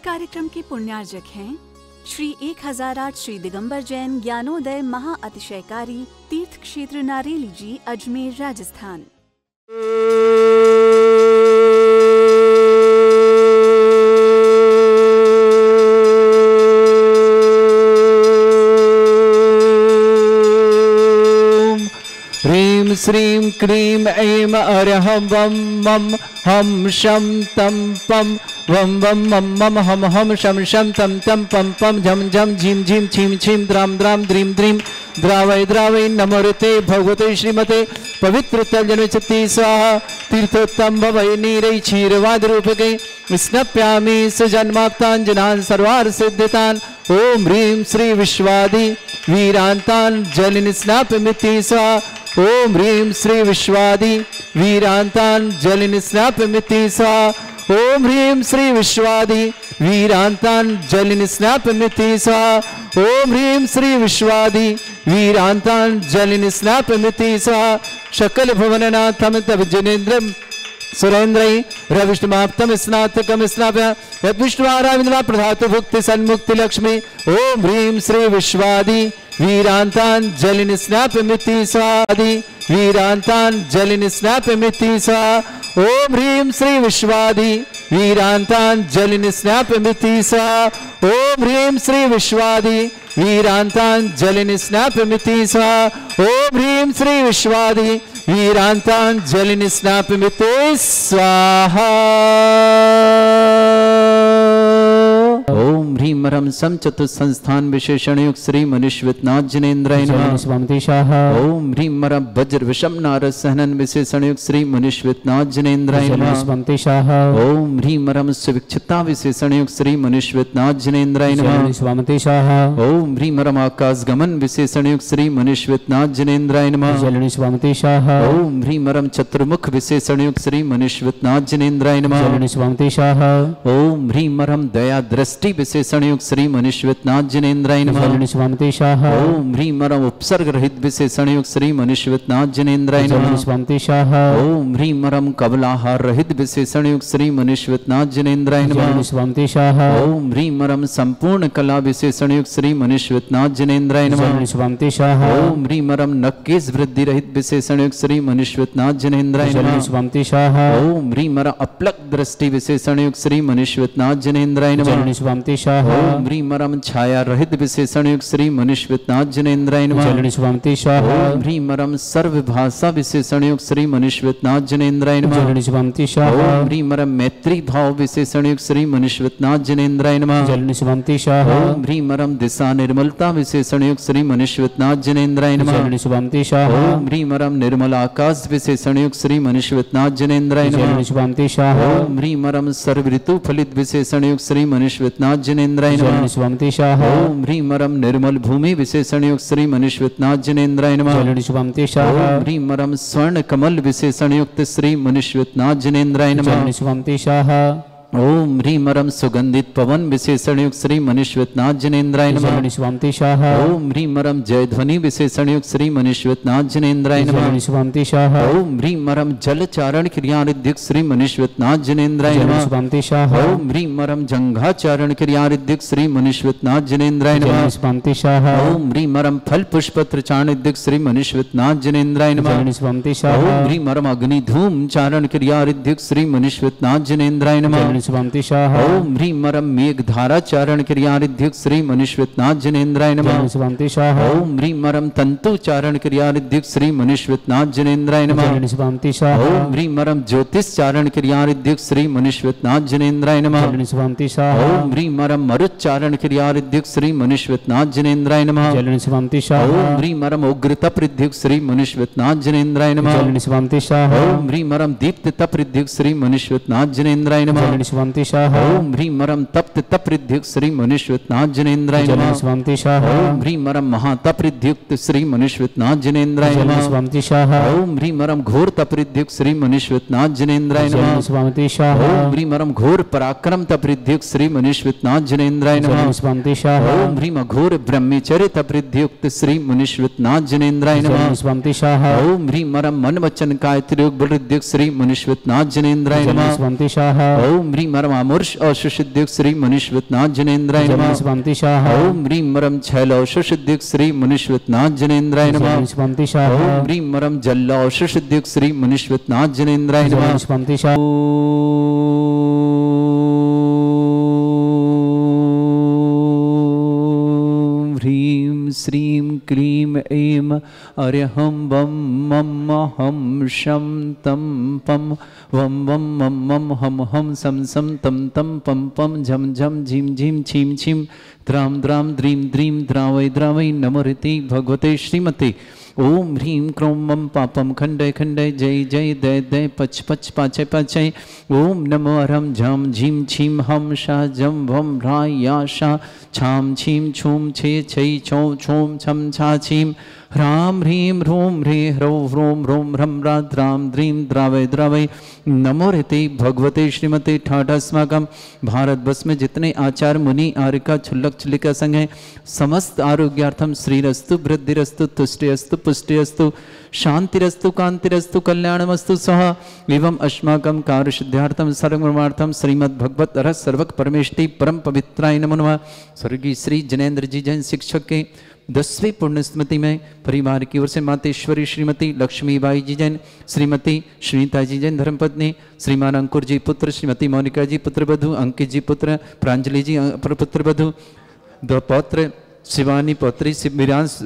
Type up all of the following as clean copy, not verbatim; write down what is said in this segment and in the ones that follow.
कार्यक्रम के पुण्यार्जक हैं श्री 1008 श्री दिगंबर जैन ज्ञानोदय महा अतिशयकारी तीर्थ क्षेत्र नारेली जी, अजमेर, राजस्थान। ह्रीं श्रीं क्रीं ऐं अरहं वं मं हम शं तं पं वं वं मं मम हम हम शं शं तं तं पं पं झं झं झीं झीं छीं छीं द्रां द्रां द्रीं द्रीं द्रावय द्रावय नमोते भगवते श्रीमते पवित्र तलजनचति स्वाहा। तीर्थोत्तम भवै नीरै क्षीरवाद रूपके स्नप्यामि सुजन्माप्ताञ्जनान् सर्वार्थ सिद्धितान्। ओम ह्रीं श्री विश्वादि वीरान्तान् जलिन स्नापमिति स्वाहा। ओम ह्रीं श्री विश्वादि वीरान्तान् जलिन स्नापमिति स्वाहा। ओम ह्रीं श्री विश्वादि वीरान्तान् जलिन स्नापमिति स्वाहा। ओम ह्रीं श्री विश्वादि वीरान्तान् जलिन स्नापमिति स्वाहा। सकल भुवननाथं तव जनेन्द्रं सुरेन्द्रै रविष्टमाप्तम स्नातकम स्नाप्य यद्विष्णुवाराविन्द्वा प्रधातु भुक्ति सन्मुक्ति लक्ष्मी। ओम ह्रीं श्री विश्वादि वीरान्तान् जलिन स्नापमिति स्वाहा। वीरान्तान् जलिन स्नापमिति स्वाहा। ओम ह्रीं श्री विश्वादि वीरान्तान् जलिन स्नापमिति स्वाहा। ओम ह्रीं श्री विश्वादि वीरान्तान् जलिन स्नापमिति स्वाहा। ओम ह्रीं श्री विश्वादि वीरान्तान् जलिन स्नापमिति स्वाहा। ओम ह्रीं मरम सम चतुस्संस्थान विशेषण युक्त श्री मनुष्यनाथ जनेन्द्राय नमः। ओम ह्रीं मरम वज्र विषम नारद सहनन विशेषण युक्त श्री मनुष्यनाथ जनेन्द्राय नमः। ओम ह्रीं मरम सुविक्षता विशेषण युक्त श्री मनुष्यनाथ जनेन्द्राय नमः। ओम ह्रीं मरम आकाश गमन विशेषण युक्त श्री मनुष्यनाथ जनेन्द्राय नमः। ओम ह्रीं मरम चतुर्मुख विशेषण युक्त श्री मनुष्यनाथ जनेन्द्राय नमः। ओम ह्रीं मरम दया दृष्टि विशेषण युक्त श्री मनुष्यनाथ जनेन्द्राय नमः। ओम ह्रीं मरम उपसर्ग रहित विशेषण युक्त श्री मनुष्यनाथ जनेन्द्राय नमः। ओम ह्रीं मरम कबलाहार रहित विशेषण युक्त श्री मनुष्यनाथ जनेन्द्राय नमः। ओम ह्रीं मरम संपूर्ण कला विशेषण युक्त श्री मनुष्यनाथ जनेन्द्राय नमः। ओम ह्रीं मरम नक्केश वृद्धि रहित विशेषण युक्त श्री मनुष्यनाथ जनेन्द्राय नमः। ओम ह्रीं मरम अपलक दृष्टि विशेषण युक्त श्री मनुष्यनाथ जनेन्द्राय नमः। ओम ह्रीं मरम छाया रहित विशेषण युक्त श्री मनुष्यनाथ जनेन्द्राय नमः। ओम ह्रीं मरम सर्वभाषा विशेषण युक्त श्री मनुष्यनाथ जनेन्द्राय नमः। ओम ह्रीं मरम मैत्री भाव विशेषण युक्त श्री मनुष्यनाथ जनेन्द्राय नमः। ओम ह्रीं मरम दिशा निर्मलता विशेषण युक्त श्री मनुष्यनाथ जनेन्द्राय नमः। ओम ह्रीं मरम निर्मल आकाश विशेषण युक्त श्री मनुष्यनाथ जनेन्द्राय नमः। ओम ह्रीं मरम सर्व ऋतु फलित विशेषण युक्त श्री मनुष्यनाथ जनेन्द्राय नमः। ओम ह्रीं मरम निर्मल भूमि विशेषण युक्त श्री मनुष्यनाथ जनेन्द्राय नमः। ओम ह्रीं मरम स्वर्ण कमल विशेषण युक्त श्री मनुष्यनाथ जनेन्द्राय नमः। ओम ह्रीं मरम सुगंधित पवन विशेषण युक्त श्री मनुष्यनाथ जनेन्द्राय नमः। ओम ह्रीं मरम जय ध्वनि विशेषण युक्त श्री मनुष्यनाथ जनेन्द्राय नमः। ओम ह्रीं मरम जल चारण क्रियारिद्युक्त श्री मनुष्यनाथ जनेन्द्राय नमः। ओम ह्रीं मरम जंघा चारण क्रियारिद्युक्त श्री मनुष्यनाथ जनेन्द्राय नमः। ओम ह्रीं मरम फल पुष्पत्र चारणिद्युक्त श्री मनुष्यनाथ जनेन्द्राय नमः। ओम ह्रीं मरम अग्नि धूम चारण क्रियारिद्युक्त श्री मनुष्यनाथ जनेन्द्राय नमः। ओम ह्रीं मरम मेघ धारा चारण क्रियारिद्युक्त श्री मनुष्यनाथ जनेन्द्राय नमः। ओम ह्रीं मरम तंतु चारण क्रियारिद्युक्त श्री मनुष्यनाथ जनेन्द्राय नमः। ओम ह्रीं मरम ज्योतिष चारण क्रियारिद्युक्त श्री मनुष्यनाथ जनेन्द्राय नमः। ओम ह्रीं मरम मरुच्चारण क्रियारिद्युक्त श्री मनुष्यनाथ जनेन्द्राय नमः। ओम ह्रीं मरम उग्र तप रिद्युक्त श्री मनुष्यनाथ जनेन्द्राय नमः। ओम ह्रीं मरम दीप्त तप रिद्युक्त श्री मनुष्यनाथ जनेन्द्राय नमः। ओम ह्रीं मरम तप्त तपरिद्युक्त श्री मनुष्यनाथ जनेन्द्राय नमः। ओम ह्रीं मरम महातपरिद्युक्त श्री मनुष्यनाथ जनेन्द्राय नमः। ओम ह्रीं मरम घोर तपरिद्युक्त श्री मनुष्यनाथ जनेन्द्राय नमः। ओम ह्रीं मरम घोर पराक्रम तपरिद्युक्त श्री मनुष्यनाथ जनेन्द्राय नमः। ओम ह्रीं घोर ब्रह्मचर्य तपरिद्युक्त श्री मनुष्यनाथ जनेन्द्राय नमः। ओम ह्रीं मरम मन वचन कायत्र्योग बलरिद्युक्त श्री मनुष्यनाथ जनेन्द्राय नमः। ओम ह्रीं मरम आमुर्ष औषसिद्युक्त श्री मुनिश्वतनाथ जनेन्द्राय नमः। ओम ह्रीं मरम छैल औषसिद्युक्त श्री मुनिश्वतनाथ जनेन्द्राय नमः। ओम ह्रीं मरम जल औषसिद्युक्त श्री मुनिश्वतनाथ जनेन्द्राय नमः। ह्रीं श्रीं क्लीं ऐं अर्यहं वं मम हम शं तं पं वं वं मम मम हम हम सं सं तं तं पं पं झं झं झीं झीं छीं छीं द्रां द्रां द्रीं द्रीं द्रावै द्रावै नमोरिति भगवते श्रीमते। ओम ह्रीं क्रों मम पापम खंडय खंडय जय जय दय दय पच पच पाचय पाचय। ओम नमो अरम झम झीं छीं हम शा जम भम ह्राय या शा छाम छीं छूम छे छै छौ छूम छम छा छीं ह्रां ह्रीं ह्रूं ह्रे ह्रौं ह्रों ह्रों ह्रं ह्रा द्रां द्रीं द्रावय द्रावय नमो ऋते भगवते श्रीमते। ठाठ अस्माकम भारतवर्ष में जितने आचार्य मुनि आर्यका छुल्लक छुल्लिका संघ हैं, समस्त आरोग्यार्थम श्रीरस्तु वृद्धिरस्तु तुष्टिरस्तु पुष्टिरस्तु शांतिरस्तु कांतिरस्तु कल्याणमस्तु सह। एवं अस्माकं कार्यसिद्ध्यार्थम सर्वधर्मार्थम श्रीमद् भगवत रस सर्वक परमेष्टि परम पवित्राय नमो नमः। स्वर्गीय श्री जनेन्द्र जी जैन शिक्षक के 10वीं पुण्य स्मृति में परिवार की ओर से मातेश्वरी श्रीमती लक्ष्मीबाई जी जैन, श्रीमती श्रीता जी जैन धर्मपत्नी, श्रीमान अंकुर जी पुत्र, श्रीमती मोनिका जी पुत्र वधु, अंकित जी पुत्र, प्रांजलि जी पुत्र वधु, दो पौत्र शिवानी पौत्री शिवरांश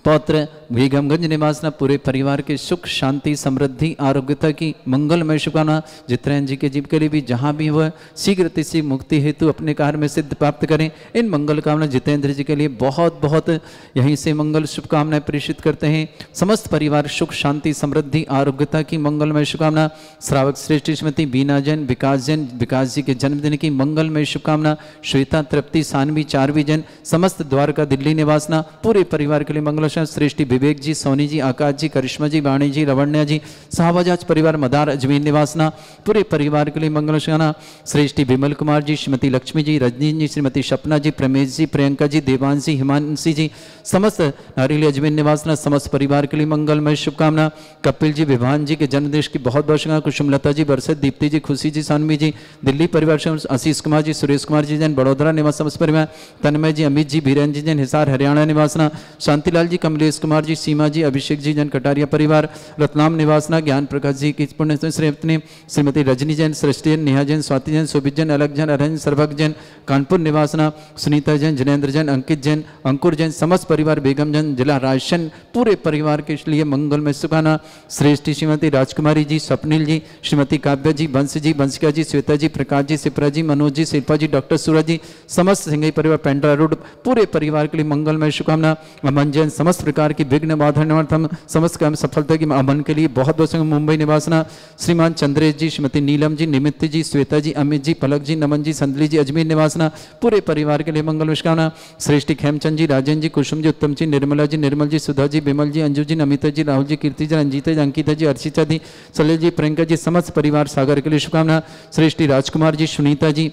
पौत्र, बेगमगंज निवासना पूरे परिवार के सुख शांति समृद्धि आरोग्यता की मंगलमय शुभकामना। जितेंद्र जी के जीव के लिए भी जहाँ भी हुआ शीघ्र तिथि मुक्ति हेतु अपने कार्य में सिद्ध प्राप्त करें। इन मंगल कामना जितेंद्र जी के लिए बहुत बहुत यहीं से मंगल शुभकामनाएं प्रेषित करते हैं। समस्त परिवार सुख शांति समृद्धि आरोग्यता की मंगलमय शुभकामना। श्रावक श्रेष्ठ श्रीमती बीना जैन, विकास जी के जन्मदिन की मंगलमय शुभकामना। श्वेता तृप्ति सानवी चारवी जैन, समस्त द्वारका दिल्ली निवासना पूरे परिवार के लिए मंगल। श्रेष्ठी विवेक जी, सोनी जी, आकाश जी, करिश्मा जी, वाणी जी, रवण्या जी, शाहबजाज परिवार मदार अजमेर निवासना पूरे परिवार के लिए मंगल शाना। श्रेष्ठी विमल कुमार जी, श्रीमती लक्ष्मी जी, रजनी जी, श्रीमती सपना जी, प्रमेश जी, प्रियंका जी, देवांश जी, हिमांशी जी, समस्त नारियल अजमेर निवासना समस्त परिवार के लिए मंगलमय शुभकामना। कपिल जी, विभान जी के जन्मदिन की बहुत बहुत शुभकामना। कुसुमलता जी, बरसत, दीप्ति जी, खुशी जी, सानवी जी, दिल्ली परिवार से आशीष कुमार जी, सुरेश कुमार जी जैन बड़ोदरा निवास समस्त परिवार, तन्मय जी, अमित जी, बीरेन जी जैन हिसार हरियाणा निवासना, शांतिलाल जी, कमलेश कुमार जी, सीमा जी, अभिषेक जी जैन कटारिया परिवार, रतलाम निवासना, ज्ञान प्रकाश जी की पुण्य श्रीमती रजनी जैन, सृष्टि जैन, नेहा जैन, स्वाति जैन, शोभित जैन, अलग जैन, अरहन सर्वक जैन, कानपुर निवासना, सुनीता जैन, जनेन्द्र जैन, अंकित जैन, अंकुर जैन, समस्त परिवार, बेगम जैन, जिला राशन पूरे परिवार के लिए मंगल में सुखाना। श्रेष्ठी श्रीमती राजकुमारी जी, स्वप्निल जी, श्रीमती काव्या जी, बंश जी, बंशिका जी, श्वेता जी, प्रकाश जी, सिपरा जी, मनोज जी, शिल्पा जी, डॉक्टर सूरज जी, समस्त सिंघई परिवार, पेंड्रा रोड पूरे परिवार के लिए मंगलमय शुभकामना। अमन जैन, समस्त प्रकार की विघ्न बाधनार्थम समस्त काम सफलता की अमन के लिए बहुत बहुत मुंबई निवासना। श्रीमान चंद्रेश जी, श्रीमती नीलम जी, निमित्त जी, श्वेता जी, अमित जी, पलक जी, नमन जी, संदली जी, अजमेर निवासना पूरे परिवार के लिए मंगल शुभकामना। श्रेष्ठी खेमचंद जी, राजेंद्र जी, कुसुम जी, उत्तम जी, निर्मला जी, निर्मल जी, सुधा जी, विमल जी, अंजू जी, नमिता जी, राहुल जी, कीर्ति जी, रंजीता जी, अंकिता जी, अर्चिता जी, सलेल जी, प्रियंका जी, समस्त परिवार सागर के लिए शुभकामना। श्रेष्ठी राजकुमार जी, सुनीता जी,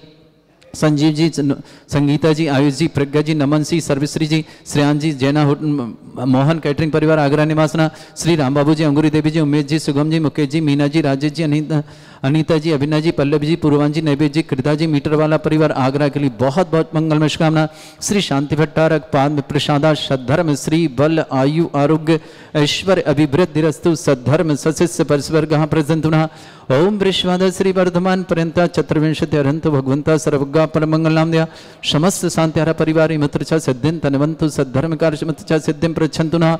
संजीव जी, संगीता जी, आयुष जी, प्रज्ञा जी, नमन सिंह, सर्विश्री जी, श्रेयान जी, जैना मोहन कैटरिंग परिवार आगरा निवासना, श्री राम बाबू जी, अंगूरी देवी जी, उमेश जी, सुगम जी, मुकेश जी, मीना जी, राजेश जी, अनीता जी, अभिनय जी, पल्लवी जी, पूर्वान जी, नैवेद जी, कृता जी, मीटर वाला परिवार आगरा के लिए बहुत बहुत मंगलमय शुभकामना। श्री शांति भट्टारक पाद प्रसादा सद्धर्म श्री बल आयु आरोग्य ऐश्वर्य अभिवृद्धि रस्तु सद्धर्म सशिष्य परस्पर गहा प्रजंतुना। ओम वृषवाद श्री वर्धमान पर्यंता चतुर्विंशति अरहंत भगवंता सर्वज्ञा परमंगल नाम दिया समस्त शांतिहारा परिवार इमत्रचा सिद्धिं तनवंतु सद्धर्म कार्य सिद्धिं प्रच्छन्तुना।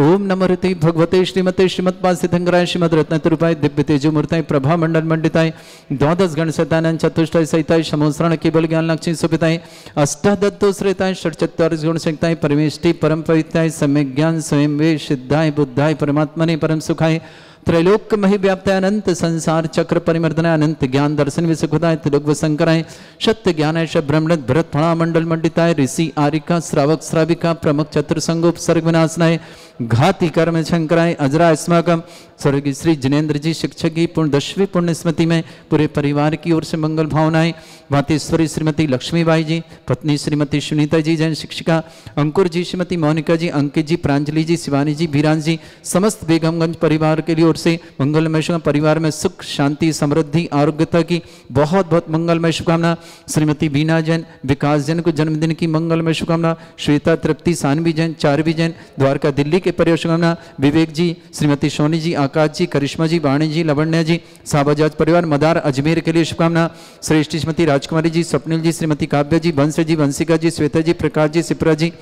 ओम नमो ऋते भगवते श्रीमते श्रीमद्पाद सिद्धंकराय श्रीमद रत्नतुरूपाय दिव्य तेजोमूर्ताय प्रभा मंडल मंडिताय द्वादश गण शतानंद चतुष्टय सहिताय समोसरण केवल ज्ञान लक्ष्मी सुपिताय अष्टादत्तो श्रेताय षट्चत्वारिश गुण संयुक्ताय परमेष्टि परम पवित्राय सम्यक ज्ञान स्वयं वे सिद्धाय बुद्धाय परमात्मने परम सुखाय त्रैलोक मही व्याप्ताय अनंत संसार चक्र परिमर्दनाय अनंत ज्ञान दर्शन विसुखदाय त्रिलोक शंकराय सत्य ज्ञानाय ब्रह्मण भरत फणा मंडल मंडिताय ऋषि आरिका श्रावक श्राविका प्रमुख चतुर्संगोप सर्ग विनाशनाय घाति कर्म शंकराय अजरा अस्माकम। स्वर्गीय श्री जिनेन्द्र जी शिक्षक की 10वीं पुण्य स्मृति में पूरे परिवार की ओर से मंगल भावनाएं। मातेश्वरी श्रीमती लक्ष्मीबाई जी, पत्नी श्रीमती सुनीता जी, जैन शिक्षिका अंकुर जी, श्रीमती मोनिका जी, अंकित जी, प्रांजलि जी, शिवानी जी, बीरान जी, समस्त बेगमगंज परिवार के लिए ओर से मंगलमय शुभकामना। परिवार में सुख शांति समृद्धि आरोग्यता की बहुत बहुत मंगलमय शुभकामना। श्रीमती बीना जैन, विकास जैन को जन्मदिन की मंगलमय शुभकामना। श्वेता तृप्ति सानवी जैन, चारवी जैन, द्वारका दिल्ली के परिवार शुभकामना। विवेक जी, श्रीमती सोनी जी, आकाश जी, करिश्मा जी, वाणी जी, लवण्य जी, साबाजाज परिवार मदार अजमेर के लिए शुभकामना। श्रेष्ठ श्रीमती राजकुमारी जी, स्वप्निल जी, श्रीमती काव्या जी, वंश जी, वंशिका जी, श्वेता जी, प्रकाश जी, सिप्रा जी,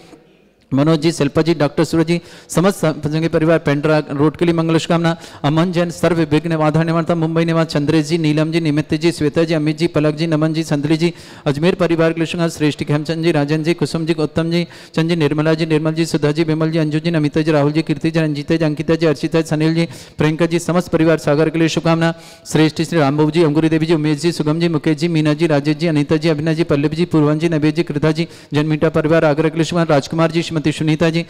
मनोज जी, शिल्पा जी, डॉक्टर सूरज जी, समस्त परिवार पेंड्रा रोड के लिए मंगल शुभकामना। अमन जैन सर्व विघ्न बाधा निवारता मुंबई निवास चंद्रेश जी, नीलम जी, निमित्त जी, श्वेता जी, अमित जी, पलक जी, नमन जी, संतली जी, अजमेर परिवार के लिए शुभकामना। श्रेष्ठ हेमचंद जी, राजन जी, कुसुम जी, उत्तम जी, चंद जी, निर्मला जी, निर्मल जी, सुधा जी, विमल जी, अंजू जी, नमिता जी, राहुल जी, कीर्ति जी, रंजीता जी, अंकिता जी, अर्चिता जी, सनील जी, प्रियंका जी, समस्त परिवार सागर के लिए शुभकामना। श्रेष्ठ श्री रामबाबू जी, अंगुरी देवी जी, उमेश जी, सुगम जी, मुकेश जी, मीना जी, राजेश जी, अनिता जी, अभिनय जी, पल्लवी जी, पूर्वन जी, नवेद जी, कृता जी, जनमीटा परिवार आगरा के लिए शुभकामना। राजकुमार जी, श्रीमती सुनीता जी,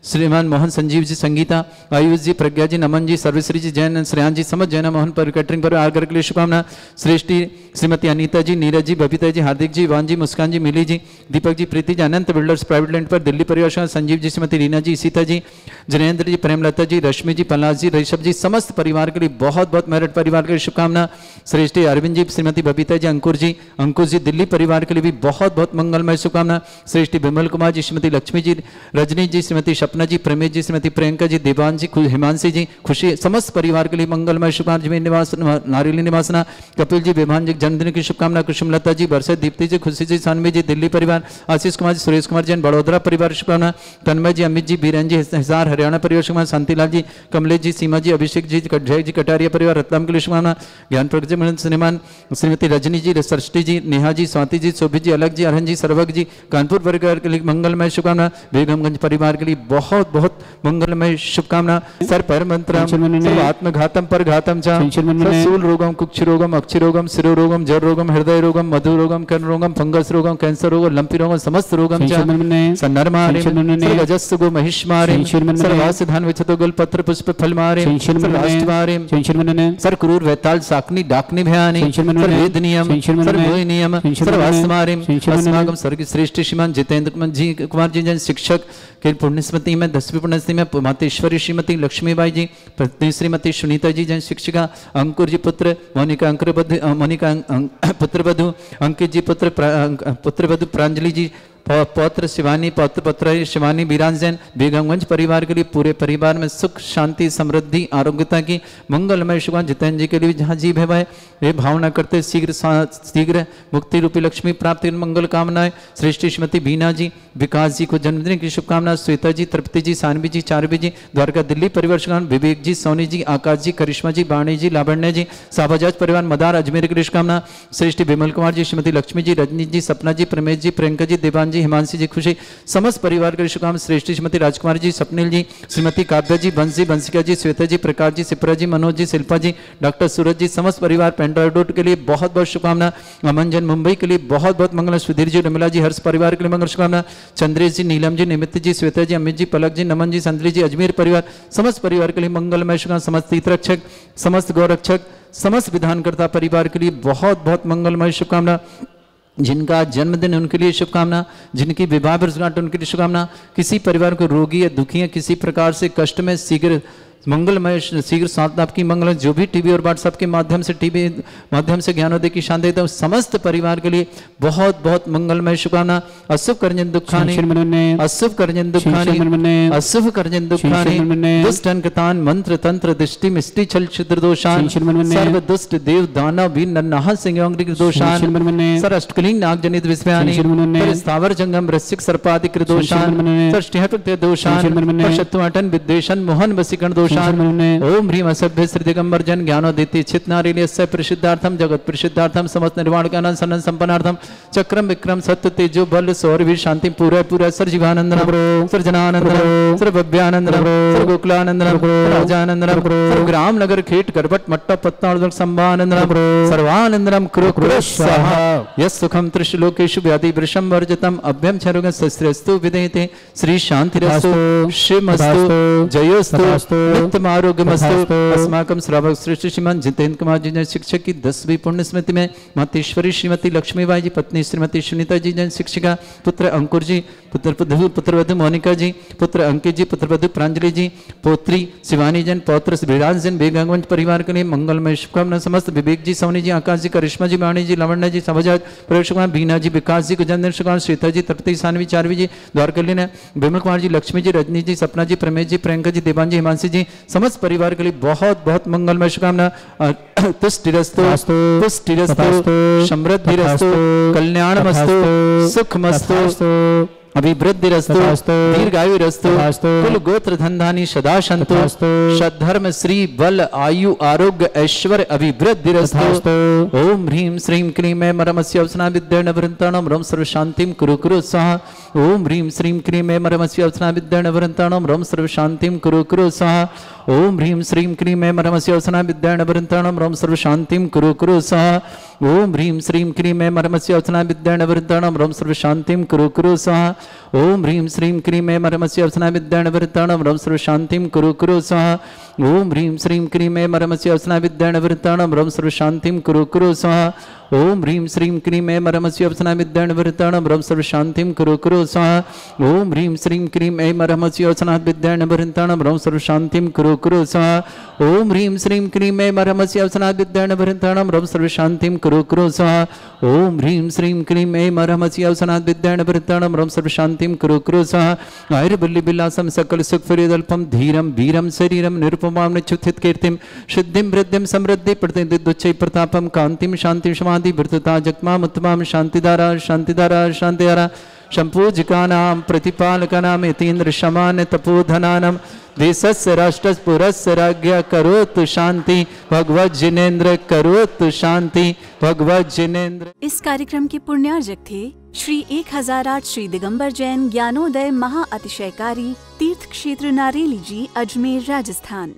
श्रीमान मोहन, संजीव जी, संगीता, आयुष जी, प्रज्ञा जी, नमन जी, सर्वश्री जी, जैन, श्रेयान जी, समझ जैन मोहन पर कैटरिंग पर आगर के लिए शुभकामना। श्रेष्ठी श्रीमती अनीता जी, नीरज जी, बबीता जी, हार्दिक जी, वान जी, मुस्कान जी, मिली जी, दीपक जी, प्रीति जी, अनंत बिल्डर्स प्राइवेट लैंड पर दिल्ली परिवार, संजीव जी, श्रीमती रीना जी, सीता जी, जनेन्द्र जी, प्रेमलता जी, रश्मि जी, पलाश जी, ऋषभ जी, समस्त परिवार के लिए बहुत बहुत मेरिट परिवार के लिए शुभकामना। श्रेष्ठी अरविंद जी, श्रीमती बबीता जी, अंकुर जी, दिल्ली परिवार के लिए भी बहुत बहुत मंगलमय शुभकामना। श्रेष्ठी विमल कुमार जी, श्रीमती लक्ष्मी जी, रजनी जी, श्रीमती सपना जी, प्रमेश जी, श्रीमती प्रियंका जी, देवान जी, हिमांशी जी, खुशी, समस्त परिवार के लिए मंगलमय शुभकामना। निवास नारियली निवासना, कपिल जी, विभान जी, जन्मदिन की शुभकामना। कुसुमलता जी, बरसे, दीप्ति जी, खुशी जी, सानवी जी, दिल्ली परिवार, आशीष कुमार जी, सुरेश कुमार जी, बड़ोदरा परिवार शुभकामना। तन्मय जी, अमित जी, बीरन जी, हिसार हरियाणा परिवार शुभकामना। शांतिलाल जी, कमलेश जी, सीमा जी, अभिषेक जी, जय जी, कटारिया परिवार रतलाम के लिए शुभकामना। ज्ञान प्रगति सिनेमान, श्रीमती रजनी जी, सृष्टि जी, नेहा जी, स्वाति जी, शोभित जी, अलग जी, अरहन जी, सर्वक जी, कानपुर परिवार के लिए मंगलमय शुभकामना। बेगमगंज परिवार के लिए बहुत बहुत मंगलमय शुभकामना। सर पर मंत्रम आत्मघातम पर घातम चा सूल रोगम, कुक्ष रोगम, अक्षि रोगम, शिरो रोगम, जर रोगम, हृदय रोगम, मधु रोगम, कर्ण रोगम, फंगस रोगम, कैंसर रोगम, लंपी रोगम, समस्त रोगम चा सन्नरमारे सर्वजस्सु गो महिष्मारे सर्वास धान विचतो गल पत्र पुष्प फल मारे राष्ट्रवारे सर क्रूर वैताल साकनी डाकनी भयानी सर वेद नियम सर मोहि नियम सर वास्तमारे अस्माकम स्वर्गीय श्रेष्ठ श्रीमान जितेंद्र जी कुमार जी जन शिक्षक के पुण्य स्मृति में 10वीं पुण्य स्मृति में मातेश्वरी श्रीमती लक्ष्मीबाई जी, पत्नी श्रीमती सुनीता जी जन शिक्षिका, अंकुर जी पुत्र मोनिका पुत्रवधु अंकित जी पुत्रवधु प्रांजलि जी, पौत्र शिवानी, पौत्र पुत्र शिवानी, बीरान जैन, बेगमगंज परिवार के लिए पूरे परिवार में सुख शांति समृद्धि आरोग्यता की मंगलमय शुभकामना। जितेंद्र जी के लिए जहाँ जीव है भाई वे भावना करते शीघ्र मुक्ति रूपी लक्ष्मी प्राप्ति मंगल कामनाएं। श्रेष्ठी श्रीमती बीना जी, विकास जी को जन्मदिन की शुभकामना। श्वेता जी, तृप्ति जी, सानवी जी, चारवी जी, द्वारका दिल्ली परिवार शुभकामना। विवेक जी, सोनी जी, आकाश जी, करिश्मा जी, वाणी जी, लावण्य जी, साबाजाज परिवार मदार अजमेर की शुभकामना। श्रेष्ठी विमल कुमार जी, श्रीमती लक्ष्मी जी, रजनी जी, सपना जी, प्रमेश जी, प्रियंका जी, देवान जी, हिमांशी जी, खुशी, समस्त परिवार के शुभकामना। श्रेष्ठी श्रीमती राजकुमारी जी, स्वप्निल जी, श्रीमती काव्या जी, वंश जी, वंशिका जी, श्वेता जी, प्रकाश जी, सिप्रा जी, मनोज जी, शिल्पा जी, डॉक्टर सूरज जी, समस्त परिवार पेंड्रा के लिए बहुत बहुत शुभकामना। अमन जैन मुंबई के लिए बहुत बहुत मंगल। सुधीर जी, रमिला जी, हर्ष परिवार के लिए मंगल शुभकामना। चंद्रेश जी, नीलम जी, निमित्त जी, श्वेता जी, अमित जी, पलक जी, नमन जी, संतली जी, अजमेर परिवार, समस्त परिवार के लिए मंगलमय शुभकामना। समस्त तीर्थरक्षक, समस्त गौरक्षक, समस्त विधानकर्ता परिवार के लिए बहुत बहुत मंगलमय शुभकामना। जिनका जन्मदिन उनके लिए शुभकामना, जिनकी विवाह वर्षगांठ उनके लिए शुभकामना। किसी परिवार को रोगी या दुखी है, किसी प्रकार से कष्ट में शीघ्र मंगलमय शीघ्र साथ आपकी मंगल। जो भी टीवी और व्हाट्सएप के माध्यम से ज्ञानोदय की शांति देता हूँ समस्त परिवार के लिए बहुत बहुत मंगलमय शुभकामना। अशुभ कर्जन दुखानी, अशुभ कर्जन दुखानी, अशुभ कर्जन दुखानी, दुष्ट अंकतान मंत्र तंत्र दृष्टि मिष्टि छल छिद्र दोषान, सर्व दुष्ट देव दानव वीर नन्नाह सिंह दोषान, सर अष्टकलिंग नाग जनित विस्मयानी, सर स्थावर जंगम रसिक सर्पादिक दोषान, सर स्नेहपक्त दोषान, शत्रुअटन विद्वेषण मोहन वसीकरण दोषान, प्रसाद। ओम ह्रीम असभ्य श्री दिगंबर जन ज्ञानोदिति चित नारीली अस्य प्रसिद्धार्थम जगत प्रसिद्धार्थम समस्त निर्वाण ज्ञान सनन संपन्नार्थम चक्रम विक्रम सत्य तेजो बल सौरभि शांति पूरा पूरा सर जीवानंदनम सर जनानंदनम सर भव्यानंदनम सर गोकुलानंदनम राजानंदनम सर ग्राम नगर खेट करबट मट्टा पत्ता और संभानंदनम सर्वानंदनम कुरु कुरु स्वाहा यस सुखम त्रिशलोकेषु व्याधि वृषम वर्जितम अभ्यम छरुग शस्त्रस्तु विदेते श्री शांतिरस्तु शिवमस्तु जयोस्तु नित्यम आरोग्यमस्तु अस्माकं श्रावक श्रेष्ठ श्रीमान जितेंद्र कुमार जी जन शिक्षक की 10वीं पुण्य स्मृति में मातेश्वरी श्रीमती लक्ष्मीबाई जी पत्नी श्रीमती सुनीता जी जन शिक्षिका पुत्र अंकुर जी पुत्रवधु मोनिका जी पुत्र अंकित जी पुत्रवधु प्रांजलि जी पौत्री शिवानी जन पौत्र विराज जन बेगंगवंश परिवार के लिए मंगलमय शुभकामना समस्त विवेक जी सोनी जी आकाश जी करिश्मा जी वाणी जी लवण्य जी सवजाज प्रवेश बीना जी विकास जी गुजंदर शुक्र श्रीता जी तृप्ति सानवी चारवी जी द्वारकली ने विमल कुमार जी लक्ष्मी जी रजनी जी सपना जी प्रमेश जी प्रियंका जी देवान जी हिमांशी जी समस्त परिवार के लिए बहुत बहुत मंगलमय शुभकामना। तुष्टिरस्तु पुष्टिरस्तु समृद्धिरस्तु कल्याणमस्तु सुखमस्तु अभिवृद्धिरस्तु दीर्घायुरस्तु कुल गोत्र धनधानी सदा सन्तु सद्धर्म श्री बल आयु आरोग्य ऐश्वर्य अभिवृद्धिरस्तु। ओम ह्रीं श्रीं क्लीं मैं मरमस्य अवसना विद्यानवृन्ताणं रम सर्व शांतिं कुरु कुरु स्वाहा। ओम ह्रीं श्रीं क्लीं मैं मरमस्य अवसना विद्यानवृन्ताणं रम सर्व शांतिं कुरु कुरु स्वाहा। ओम ह्रीं श्रीं क्लीं मैं मरमस्य अवसना विद्यानवृन्ताणं रम सर्व शांतिं कुरु कुरु स्वाहा। ओम ह्रीं श्रीं क्लीं मैं मरमस्य अवसना विद्यानवृन्ताणं रम सर्व शांतिं कुरु कुरु स्वाहा। ओम ह्रीं श्रीं क्लीं मैं मरमस्य अवसना विद्यानवृत्ताणं रम सर्व शांतिं कुरु कुरु स्वाहा। ओम ह्रीं श्रीं क्लीं मैं मरमस्य अवसना विद्यानवृत्ताणं रम सर्व शांतिं कुरु कुरु स्वाहा। ओम ह्रीं श्रीं क्लीं मैं मरमस्य अवसना विद्यानवृत्ताणं रम सर्व शांतिं कुरु कुरु स्वाहा। ओम ह्रीं श्रीं क्लीं मैं मरमस्य अवसना विद्यानवृत्ताणं रम सर्व शांतिं कुरु कुरु स्वाहा। ओम ह्रीं श्रीं क्लीं मैं मरमस्य अवसना विद्यानवृत्ताणं रम सर्व शांतिं कुरु कुरु स्वाहा। ओम ह्रीं श्रीं क्लीं मैं मरमस्य अवसना विद्यानवृत्ताणं रम सर्व शांतिं कुरु कुरु स्वाहा। आयुर्बल्ली बिलासम सकल सुख फरीदल्पम धीरम वीरम शरीरम निरुपमां निच्युत्थित कीर्तिम सिद्धिं वृद्धिं समृद्धि प्रतिदिद्युच्चै प्रतापम कांतिम शांति समाधि वृद्धता जगमाम उत्तमाम शांतिधारा शांतिधारा शांतिधारा संपूजिकानां प्रतिपालकानां यतीन्द्र शमान तपोधनानां देशस्य राष्ट्रस्य पुरस्य राज्ञ करोतु शांति भगवत जिनेन्द्र करोतु शांति भगवत जिनेन्द्र। इस कार्यक्रम के पुण्यार्जक थे श्री 1008 श्री दिगंबर जैन ज्ञानोदय महाअतिशयकारी तीर्थ क्षेत्र नारेली जी, अजमेर, राजस्थान।